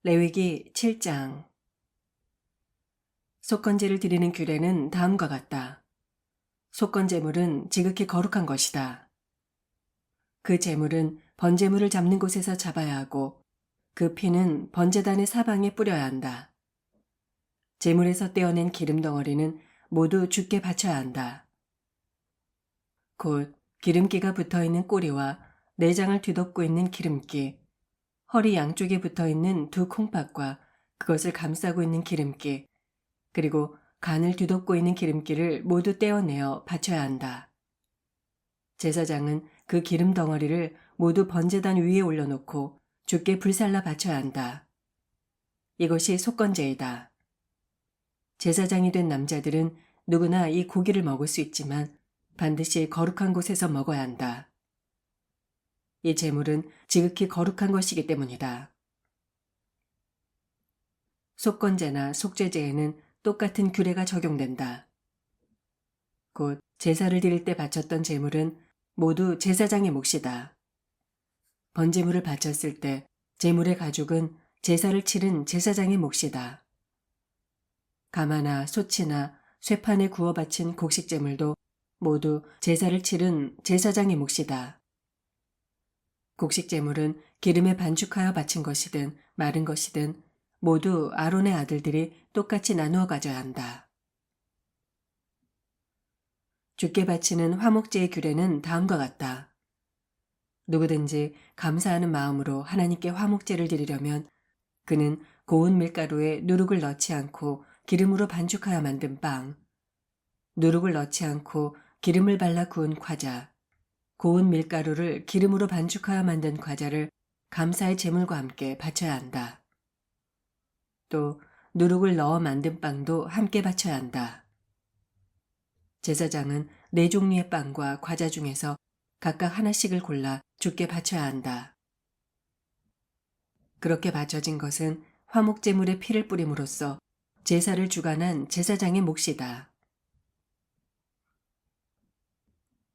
레위기 7장. 속건제를 드리는 규례는 다음과 같다. 속건제물은 지극히 거룩한 것이다. 그 제물은 번제물을 잡는 곳에서 잡아야 하고 그 피는 번제단의 사방에 뿌려야 한다. 제물에서 떼어낸 기름 덩어리는 모두 주께 바쳐야 한다. 곧 기름기가 붙어있는 꼬리와 내장을 뒤덮고 있는 기름기, 허리 양쪽에 붙어있는 두 콩팥과 그것을 감싸고 있는 기름기, 그리고 간을 뒤덮고 있는 기름기를 모두 떼어내어 바쳐야 한다. 제사장은 그 기름 덩어리를 모두 번제단 위에 올려놓고 주께 불살라 바쳐야 한다. 이것이 속건제이다. 제사장이 된 남자들은 누구나 이 고기를 먹을 수 있지만 반드시 거룩한 곳에서 먹어야 한다. 이 제물은 지극히 거룩한 것이기 때문이다. 속건제나 속죄제에는 똑같은 규례가 적용된다. 곧 제사를 드릴 때 바쳤던 제물은 모두 제사장의 몫이다. 번제물을 바쳤을 때 제물의 가죽은 제사를 치른 제사장의 몫이다. 가마나 소치나 쇠판에 구워 바친 곡식제물도 모두 제사를 치른 제사장의 몫이다. 곡식제물은 기름에 반죽하여 바친 것이든 마른 것이든 모두 아론의 아들들이 똑같이 나누어 가져야 한다. 주께 바치는 화목제의 규례는 다음과 같다. 누구든지 감사하는 마음으로 하나님께 화목제를 드리려면 그는 고운 밀가루에 누룩을 넣지 않고 기름으로 반죽하여 만든 빵, 누룩을 넣지 않고 기름을 발라 구운 과자, 고운 밀가루를 기름으로 반죽하여 만든 과자를 감사의 제물과 함께 바쳐야 한다. 또 누룩을 넣어 만든 빵도 함께 바쳐야 한다. 제사장은 4종류의 빵과 과자 중에서 각각 하나씩을 골라 주께 바쳐야 한다. 그렇게 바쳐진 것은 화목제물의 피를 뿌림으로써 제사를 주관한 제사장의 몫이다.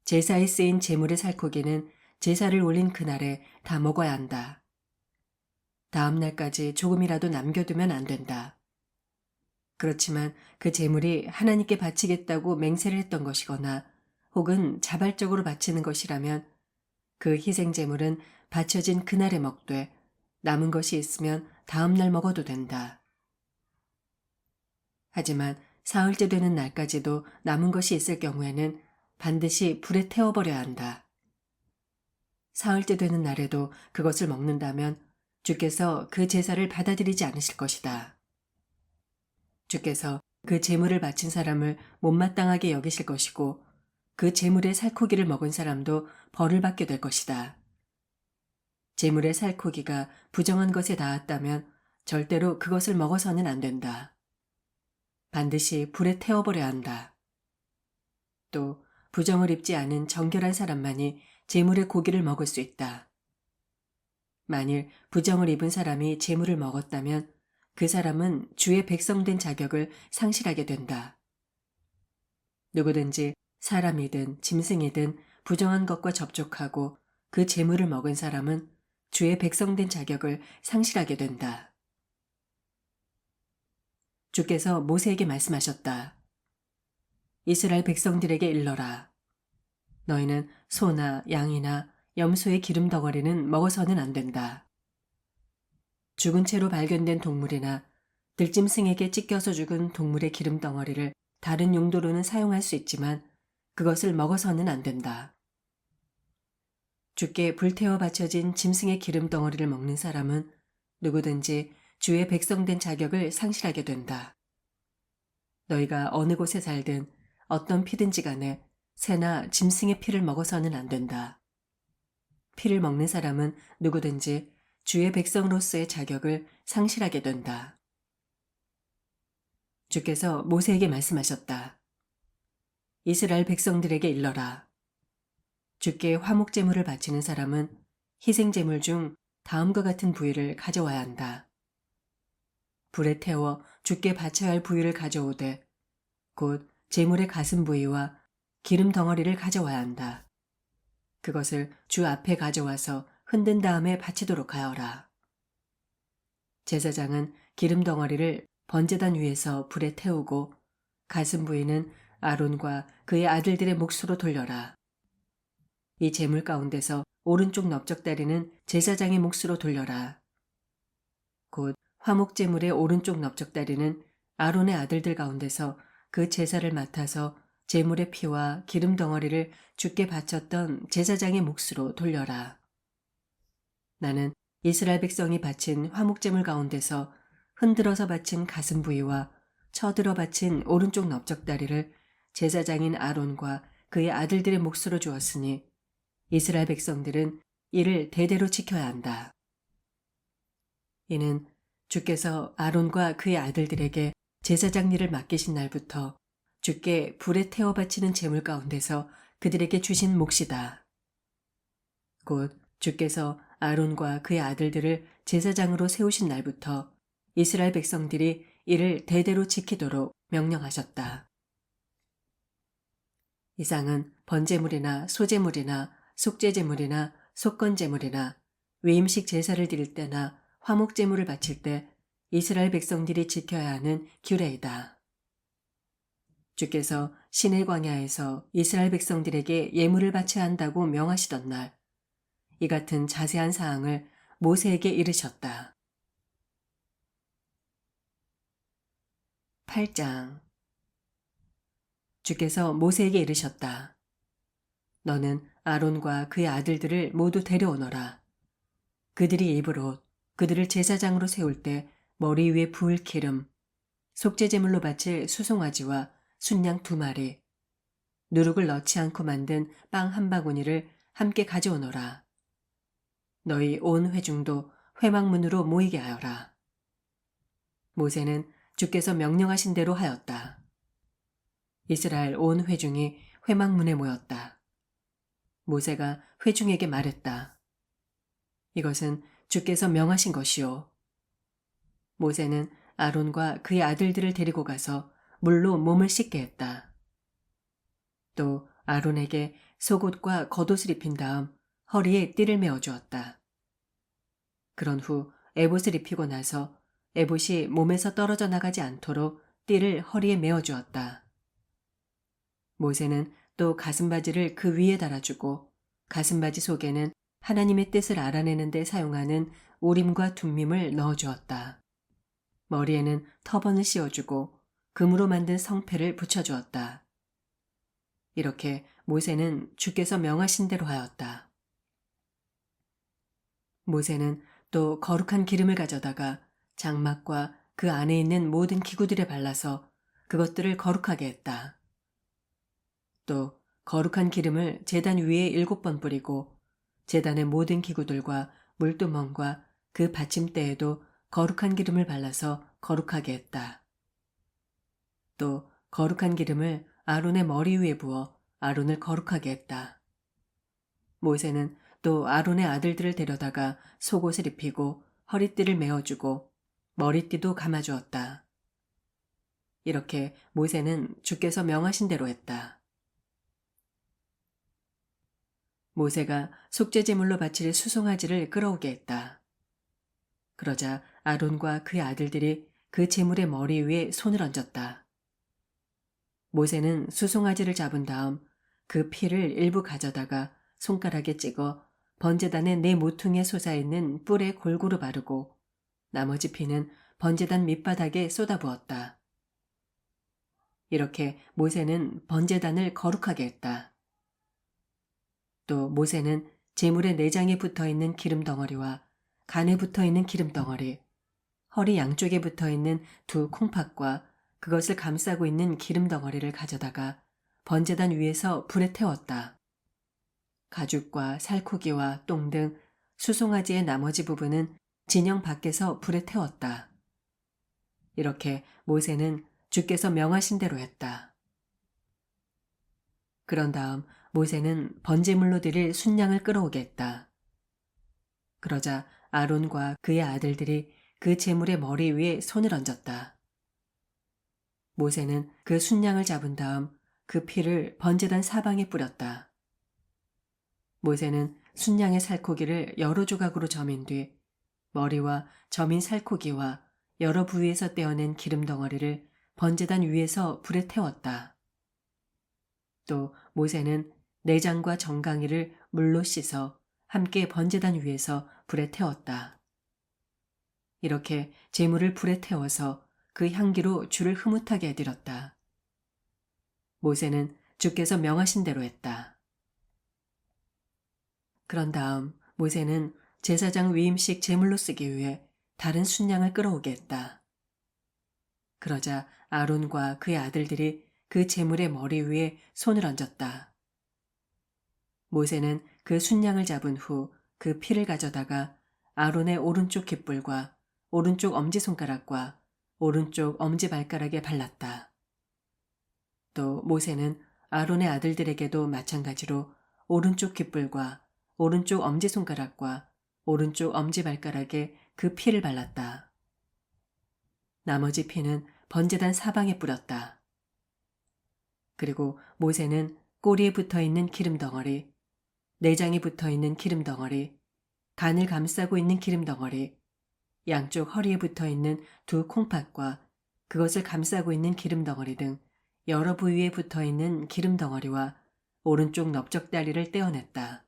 제사에 쓰인 제물의 살코기는 제사를 올린 그날에 다 먹어야 한다. 다음 날까지 조금이라도 남겨두면 안 된다. 그렇지만 그 제물이 하나님께 바치겠다고 맹세를 했던 것이거나 혹은 자발적으로 바치는 것이라면 그 희생 제물은 바쳐진 그날에 먹되 남은 것이 있으면 다음 날 먹어도 된다. 하지만 사흘째 되는 날까지도 남은 것이 있을 경우에는 반드시 불에 태워버려야 한다. 사흘째 되는 날에도 그것을 먹는다면 주께서 그 제사를 받아들이지 않으실 것이다. 주께서 그 제물을 바친 사람을 못마땅하게 여기실 것이고 그 제물의 살코기를 먹은 사람도 벌을 받게 될 것이다. 제물의 살코기가 부정한 것에 닿았다면 절대로 그것을 먹어서는 안 된다. 반드시 불에 태워버려야 한다. 또 부정을 입지 않은 정결한 사람만이 제물의 고기를 먹을 수 있다. 만일 부정을 입은 사람이 제물을 먹었다면 그 사람은 주의 백성된 자격을 상실하게 된다. 누구든지 사람이든 짐승이든 부정한 것과 접촉하고 그 제물을 먹은 사람은 주의 백성된 자격을 상실하게 된다. 주께서 모세에게 말씀하셨다. 이스라엘 백성들에게 일러라. 너희는 소나 양이나 염소의 기름 덩어리는 먹어서는 안 된다. 죽은 채로 발견된 동물이나 들짐승에게 찢겨서 죽은 동물의 기름 덩어리를 다른 용도로는 사용할 수 있지만 그것을 먹어서는 안 된다. 주께 불태워 바쳐진 짐승의 기름 덩어리를 먹는 사람은 누구든지 주의 백성된 자격을 상실하게 된다. 너희가 어느 곳에 살든 어떤 피든지 간에 새나 짐승의 피를 먹어서는 안 된다. 피를 먹는 사람은 누구든지 주의 백성으로서의 자격을 상실하게 된다. 주께서 모세에게 말씀하셨다. 이스라엘 백성들에게 일러라. 주께 화목제물을 바치는 사람은 희생제물 중 다음과 같은 부위를 가져와야 한다. 불에 태워 주께 바쳐야 할 부위를 가져오되 곧 제물의 가슴 부위와 기름 덩어리를 가져와야 한다. 그것을 주 앞에 가져와서 흔든 다음에 바치도록 하여라. 제사장은 기름 덩어리를 번제단 위에서 불에 태우고 가슴 부위는 아론과 그의 아들들의 몫으로 돌려라. 이 제물 가운데서 오른쪽 넓적다리는 제사장의 몫으로 돌려라. 곧 화목제물의 오른쪽 넓적다리는 아론의 아들들 가운데서 그 제사를 맡아서 제물의 피와 기름 덩어리를 주께 바쳤던 제사장의 몫으로 돌려라. 나는 이스라엘 백성이 바친 화목제물 가운데서 흔들어서 바친 가슴 부위와 쳐들어 바친 오른쪽 넓적다리를 제사장인 아론과 그의 아들들의 몫으로 주었으니 이스라엘 백성들은 이를 대대로 지켜야 한다. 이는 주께서 아론과 그의 아들들에게 제사장 일을 맡기신 날부터 주께 불에 태워 바치는 제물 가운데서 그들에게 주신 몫이다. 곧 주께서 아론과 그의 아들들을 제사장으로 세우신 날부터 이스라엘 백성들이 이를 대대로 지키도록 명령하셨다. 이상은 번제물이나 소제물이나 속죄제물이나 속건제물이나 위임식 제사를 드릴 때나 화목제물을 바칠 때 이스라엘 백성들이 지켜야 하는 규례이다. 주께서 시내 광야에서 이스라엘 백성들에게 예물을 바쳐야 한다고 명하시던 날, 이 같은 자세한 사항을 모세에게 이르셨다. 8장. 주께서 모세에게 이르셨다. 너는 아론과 그의 아들들을 모두 데려오너라. 그들이 입을 옷, 그들을 제사장으로 세울 때 머리 위에 부을 기름, 속죄제물로 바칠 수송아지와 순양 2마리, 누룩을 넣지 않고 만든 빵 1바구니를 함께 가져오너라. 너희 온 회중도 회막문으로 모이게 하여라. 모세는 주께서 명령하신 대로 하였다. 이스라엘 온 회중이 회막문에 모였다. 모세가 회중에게 말했다. 이것은 주께서 명하신 것이요. 모세는 아론과 그의 아들들을 데리고 가서 물로 몸을 씻게 했다. 또 아론에게 속옷과 겉옷을 입힌 다음 허리에 띠를 메어 주었다. 그런 후 에봇을 입히고 나서 에봇이 몸에서 떨어져 나가지 않도록 띠를 허리에 메어 주었다. 모세는 또 가슴바지를 그 위에 달아주고 가슴바지 속에는 하나님의 뜻을 알아내는 데 사용하는 우림과 둠밈을 넣어 주었다. 머리에는 터번을 씌워주고 금으로 만든 성패를 붙여주었다. 이렇게 모세는 주께서 명하신 대로 하였다. 모세는 또 거룩한 기름을 가져다가 장막과 그 안에 있는 모든 기구들에 발라서 그것들을 거룩하게 했다. 또 거룩한 기름을 제단 위에 7번 뿌리고 제단의 모든 기구들과 물두멍과 그 받침대에도 거룩한 기름을 발라서 거룩하게 했다. 또 거룩한 기름을 아론의 머리 위에 부어 아론을 거룩하게 했다. 모세는 또 아론의 아들들을 데려다가 속옷을 입히고 허리띠를 메어주고 머리띠도 감아주었다. 이렇게 모세는 주께서 명하신 대로 했다. 모세가 속죄제물로 바칠 수송아지를 끌어오게 했다. 그러자 아론과 그의 아들들이 그 제물의 머리 위에 손을 얹었다. 모세는 수송아지를 잡은 다음 그 피를 일부 가져다가 손가락에 찍어 번제단의 네 모퉁이에 솟아있는 뿔에 골고루 바르고 나머지 피는 번제단 밑바닥에 쏟아부었다. 이렇게 모세는 번제단을 거룩하게 했다. 또 모세는 제물의 내장에 붙어있는 기름 덩어리와 간에 붙어있는 기름 덩어리, 허리 양쪽에 붙어있는 2 콩팥과 그것을 감싸고 있는 기름 덩어리를 가져다가 번제단 위에서 불에 태웠다. 가죽과 살코기와 똥 등 수송아지의 나머지 부분은 진영 밖에서 불에 태웠다. 이렇게 모세는 주께서 명하신 대로 했다. 그런 다음 모세는 번제물로 드릴 순양을 끌어오게 했다. 그러자 아론과 그의 아들들이 그 제물의 머리 위에 손을 얹었다. 모세는 그 순양을 잡은 다음 그 피를 번제단 사방에 뿌렸다. 모세는 순양의 살코기를 여러 조각으로 저민 뒤 머리와 점인 살코기와 여러 부위에서 떼어낸 기름 덩어리를 번제단 위에서 불에 태웠다. 또 모세는 내장과 정강이를 물로 씻어 함께 번제단 위에서 불에 태웠다. 이렇게 제물을 불에 태워서 그 향기로 주를 흐뭇하게 해드렸다. 모세는 주께서 명하신 대로 했다. 그런 다음 모세는 제사장 위임식 제물로 쓰기 위해 다른 순양을 끌어오게 했다. 그러자 아론과 그의 아들들이 그 제물의 머리 위에 손을 얹었다. 모세는 그 순양을 잡은 후 그 피를 가져다가 아론의 오른쪽 귓불과 오른쪽 엄지손가락과 오른쪽 엄지발가락에 발랐다. 또 모세는 아론의 아들들에게도 마찬가지로 오른쪽 귓불과 오른쪽 엄지손가락과 오른쪽 엄지발가락에 그 피를 발랐다. 나머지 피는 번제단 사방에 뿌렸다. 그리고 모세는 꼬리에 붙어있는 기름덩어리, 내장이 붙어있는 기름덩어리, 간을 감싸고 있는 기름덩어리, 양쪽 허리에 붙어있는 두 콩팥과 그것을 감싸고 있는 기름덩어리 등 여러 부위에 붙어있는 기름덩어리와 오른쪽 넓적다리를 떼어냈다.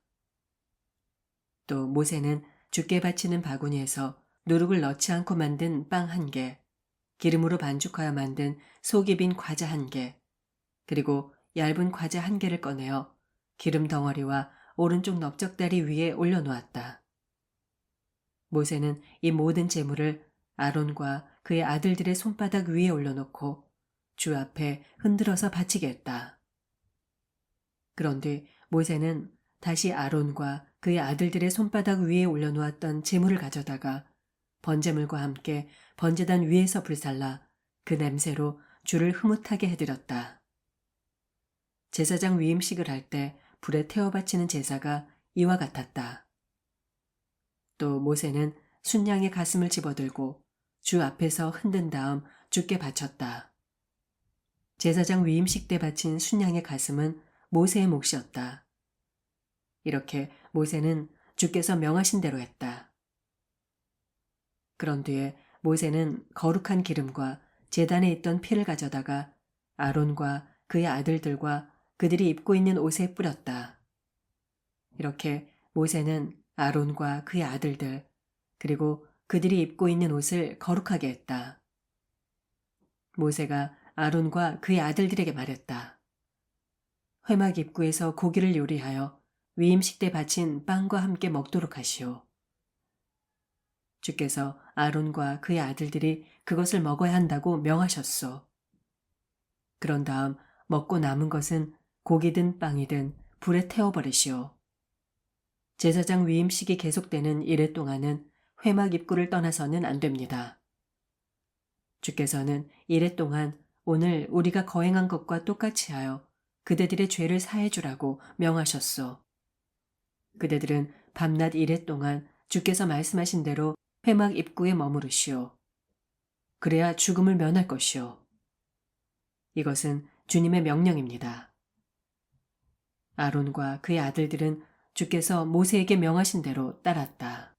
또 모세는 주께 바치는 바구니에서 누룩을 넣지 않고 만든 빵 1개, 기름으로 반죽하여 만든 속이 빈 과자 1개, 그리고 얇은 과자 1개를 꺼내어 기름 덩어리와 오른쪽 넓적다리 위에 올려놓았다. 모세는 이 모든 제물을 아론과 그의 아들들의 손바닥 위에 올려놓고 주 앞에 흔들어서 바치게 했다. 그런 뒤 모세는 다시 아론과 그의 아들들의 손바닥 위에 올려놓았던 제물을 가져다가 번제물과 함께 번제단 위에서 불살라 그 냄새로 주를 흐뭇하게 해드렸다. 제사장 위임식을 할 때 불에 태워 바치는 제사가 이와 같았다. 또 모세는 순양의 가슴을 집어들고 주 앞에서 흔든 다음 주께 바쳤다. 제사장 위임식 때 바친 순양의 가슴은 모세의 몫이었다. 이렇게 모세는 주께서 명하신 대로 했다. 그런 뒤에 모세는 거룩한 기름과 제단에 있던 피를 가져다가 아론과 그의 아들들과 그들이 입고 있는 옷에 뿌렸다. 이렇게 모세는 아론과 그의 아들들 그리고 그들이 입고 있는 옷을 거룩하게 했다. 모세가 아론과 그의 아들들에게 말했다. 회막 입구에서 고기를 요리하여 위임식 때 바친 빵과 함께 먹도록 하시오. 주께서 아론과 그의 아들들이 그것을 먹어야 한다고 명하셨소. 그런 다음 먹고 남은 것은 고기든 빵이든 불에 태워버리시오. 제사장 위임식이 계속되는 이래 동안은 회막 입구를 떠나서는 안 됩니다. 주께서는 이래 동안 오늘 우리가 거행한 것과 똑같이 하여 그대들의 죄를 사해 주라고 명하셨소. 그대들은 밤낮 이래 동안 주께서 말씀하신 대로 회막 입구에 머무르시오. 그래야 죽음을 면할 것이오. 이것은 주님의 명령입니다. 아론과 그의 아들들은 주께서 모세에게 명하신 대로 따랐다.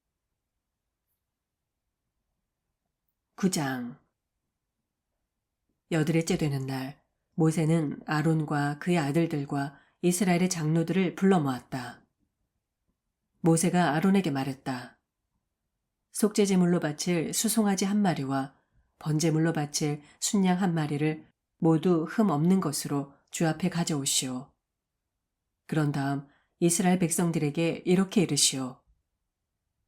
9장 여드레째 되는 날 모세는 아론과 그의 아들들과 이스라엘의 장로들을 불러 모았다. 모세가 아론에게 말했다. 속죄제물로 바칠 수송아지 1마리와 번제물로 바칠 순양 1마리를 모두 흠 없는 것으로 주 앞에 가져오시오. 그런 다음 이스라엘 백성들에게 이렇게 이르시오.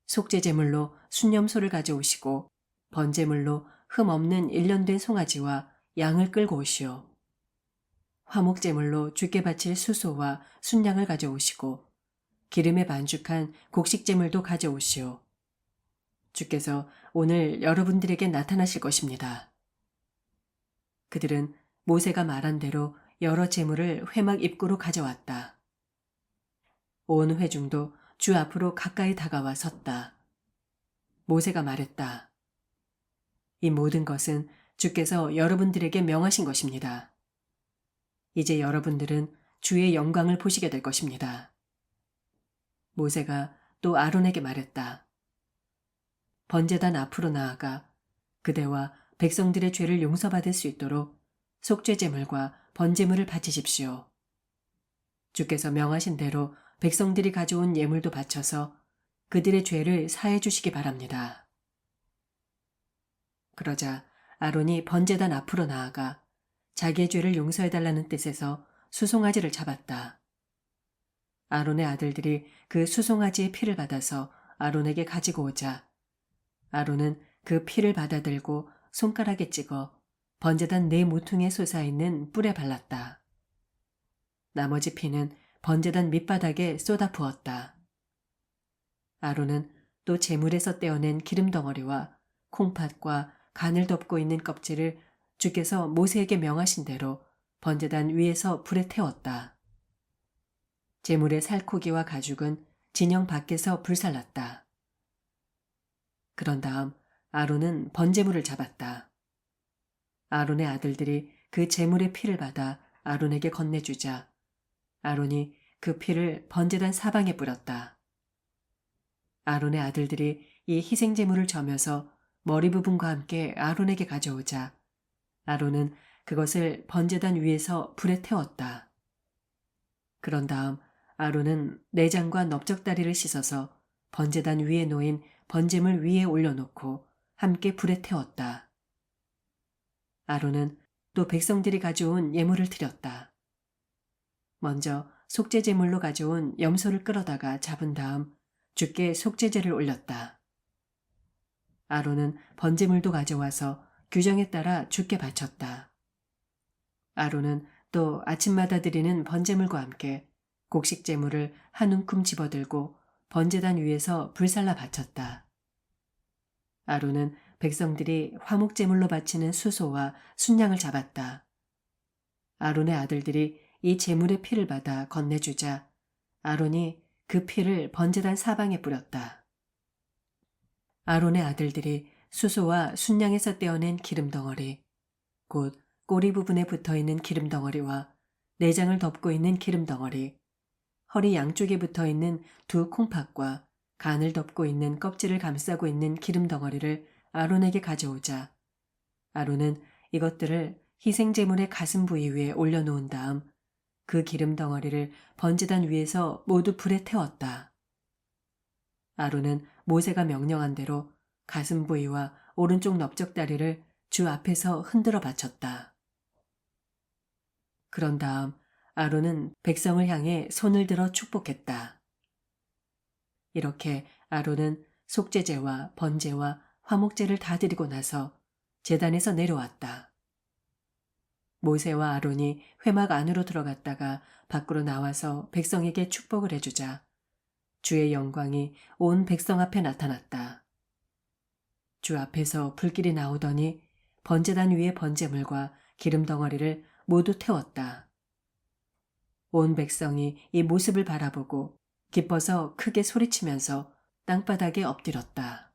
속죄제물로 순염소를 가져오시고 번제물로 흠 없는 1년 된 송아지와 양을 끌고 오시오. 화목제물로 주께 바칠 수소와 순양을 가져오시고 기름에 반죽한 곡식제물도 가져오시오. 주께서 오늘 여러분들에게 나타나실 것입니다. 그들은 모세가 말한 대로 여러 제물을 회막 입구로 가져왔다. 온 회중도 주 앞으로 가까이 다가와 섰다. 모세가 말했다. 이 모든 것은 주께서 여러분들에게 명하신 것입니다. 이제 여러분들은 주의 영광을 보시게 될 것입니다. 모세가 또 아론에게 말했다. 번제단 앞으로 나아가 그대와 백성들의 죄를 용서받을 수 있도록 속죄제물과 번제물을 바치십시오. 주께서 명하신 대로 백성들이 가져온 예물도 바쳐서 그들의 죄를 사해 주시기 바랍니다. 그러자 아론이 번제단 앞으로 나아가 자기의 죄를 용서해달라는 뜻에서 수송아지를 잡았다. 아론의 아들들이 그 수송아지의 피를 받아서 아론에게 가지고 오자 아론은 그 피를 받아들고 손가락에 찍어 번제단 네 모퉁이에 솟아있는 뿔에 발랐다. 나머지 피는 번제단 밑바닥에 쏟아 부었다. 아론은 또 제물에서 떼어낸 기름 덩어리와 콩팥과 간을 덮고 있는 껍질을 주께서 모세에게 명하신 대로 번제단 위에서 불에 태웠다. 제물의 살코기와 가죽은 진영 밖에서 불살랐다. 그런 다음 아론은 번제물을 잡았다. 아론의 아들들이 그 제물의 피를 받아 아론에게 건네주자 아론이 그 피를 번제단 사방에 뿌렸다. 아론의 아들들이 이 희생제물을 저며서 머리 부분과 함께 아론에게 가져오자 아론은 그것을 번제단 위에서 불에 태웠다. 그런 다음 아론은 내장과 넓적다리를 씻어서 번제단 위에 놓인 번제물 위에 올려놓고 함께 불에 태웠다. 아론은 또 백성들이 가져온 예물을 드렸다. 먼저 속죄제물로 가져온 염소를 끌어다가 잡은 다음 주께 속죄제를 올렸다. 아론은 번제물도 가져와서 규정에 따라 주께 바쳤다. 아론은 또 아침마다 드리는 번제물과 함께 곡식제물을 한 움큼 집어들고 번제단 위에서 불살라 바쳤다. 아론은 백성들이 화목제물로 바치는 수소와 순양을 잡았다. 아론의 아들들이 이 제물의 피를 받아 건네주자 아론이 그 피를 번제단 사방에 뿌렸다. 아론의 아들들이 수소와 순양에서 떼어낸 기름 덩어리, 곧 꼬리 부분에 붙어있는 기름 덩어리와 내장을 덮고 있는 기름 덩어리, 허리 양쪽에 붙어있는 두 콩팥과 간을 덮고 있는 껍질을 감싸고 있는 기름 덩어리를 아론에게 가져오자 아론은 이것들을 희생제물의 가슴 부위 위에 올려놓은 다음 그 기름 덩어리를 번제단 위에서 모두 불에 태웠다. 아론은 모세가 명령한 대로 가슴 부위와 오른쪽 넓적다리를 주 앞에서 흔들어 바쳤다. 그런 다음 아론은 백성을 향해 손을 들어 축복했다. 이렇게 아론은 속죄제와 번제와 화목제를 다 드리고 나서 제단에서 내려왔다. 모세와 아론이 회막 안으로 들어갔다가 밖으로 나와서 백성에게 축복을 해주자 주의 영광이 온 백성 앞에 나타났다. 주 앞에서 불길이 나오더니 번제단 위의 번제물과 기름 덩어리를 모두 태웠다. 온 백성이 이 모습을 바라보고 기뻐서 크게 소리치면서 땅바닥에 엎드렸다.